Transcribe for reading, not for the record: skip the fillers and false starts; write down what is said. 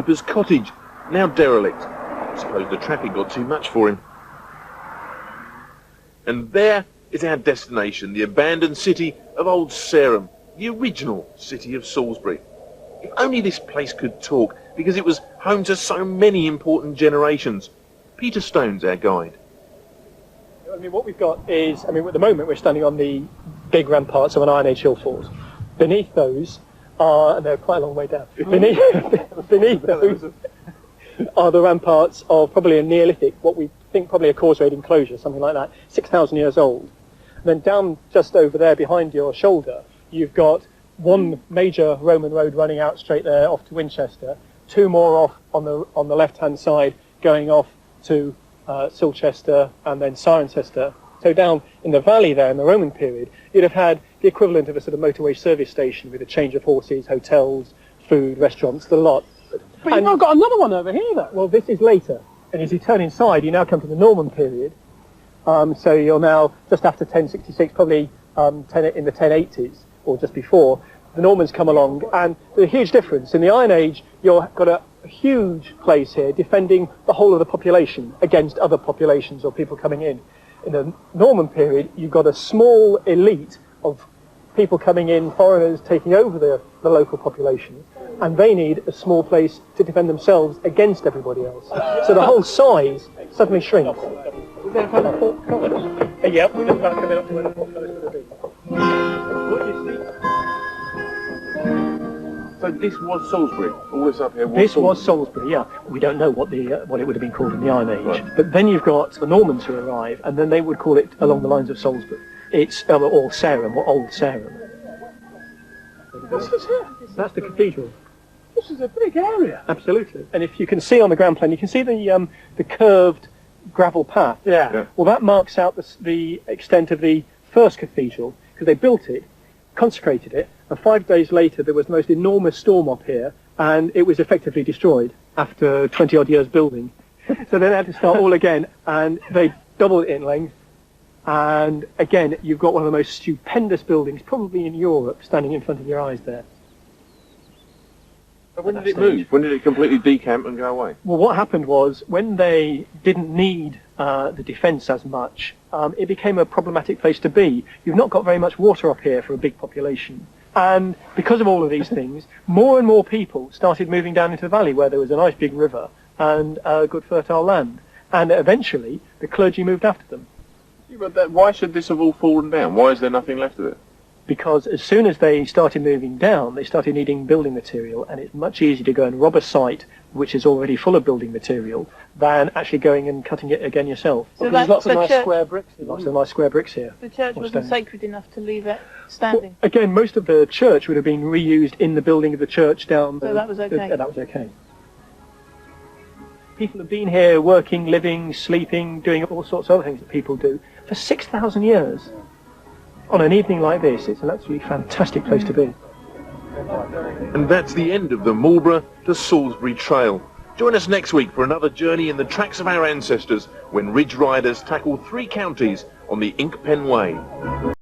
innkeeper's cottage, now derelict. I suppose the traffic got too much for him. And there is our destination, the abandoned city of Old Sarum, the original city of Salisbury. If only this place could talk, because it was home to so many important generations. Peter Stone's our guide. I mean, what we've got is, at the moment we're standing on the big ramparts of an Iron Age hill fort. Beneath those are, and they're quite a long way down, beneath those are the ramparts of probably a Neolithic, what we think probably a causewayed enclosure, something like that, 6,000 years old. And then down just over there behind your shoulder, you've got one major Roman road running out straight there off to Winchester, two more off on the left-hand side going off to Silchester and then Cirencester. So down in the valley there in the Roman period, you'd have had the equivalent of a sort of motorway service station with a change of horses, hotels, food, restaurants, the lot. But you've not got another one over here, though. Well, this is later. And as you turn inside, you now come to the Norman period. So you're now just after 1066, probably in the 1080s or just before. The Normans come along, and there's a huge difference. In the Iron Age, you've got a huge place here defending the whole of the population against other populations or people coming in. In the Norman period, you've got a small elite of people coming in, foreigners taking over the local population, and they need a small place to defend themselves against everybody else. So the whole size suddenly shrinks. Yeah, we're just about coming up to where the portcullis is going to be. What you see? So this was Salisbury, all this up here was This was Salisbury, yeah. We don't know what it would have been called in the Iron Age. Right. But then you've got the Normans who arrive, and then they would call it along the lines of Salisbury. It's Old Sarum, or Old Sarum. What's this here? That's the cathedral. This is a big area. Absolutely. And if you can see on the ground plan, you can see the curved gravel path. Yeah. Well, that marks out the extent of the first cathedral, because they built it, consecrated it, and 5 days later there was the most enormous storm up here, and it was effectively destroyed after 20-odd years building. So then they had to start all again, and they doubled it in length. And again, you've got one of the most stupendous buildings, probably in Europe, standing in front of your eyes there. But when did it move? When did it completely decamp and go away? Well, what happened was, when they didn't need the defence as much, it became a problematic place to be. You've not got very much water up here for a big population. And because of all of these things, more and more people started moving down into the valley where there was a nice big river and good fertile land. And eventually, the clergy moved after them. Yeah, but why should this have all fallen down? Why is there nothing left of it? Because as soon as they started moving down, they started needing building material, and it's much easier to go and rob a site which is already full of building material than actually going and cutting it again yourself. So there's lots of nice square bricks. Lots of nice square bricks here. The church wasn't sacred enough to leave it standing. Well, again, most of the church would have been reused in the building of the church down. So that was okay. That was okay. People have been here working, living, sleeping, doing all sorts of other things that people do for 6,000 years. On an evening like this, it's an absolutely fantastic place to be. And that's the end of the Marlborough to Salisbury Trail. Join us next week for another journey in the tracks of our ancestors when Ridge Riders tackle 3 counties on the Ink Pen Way.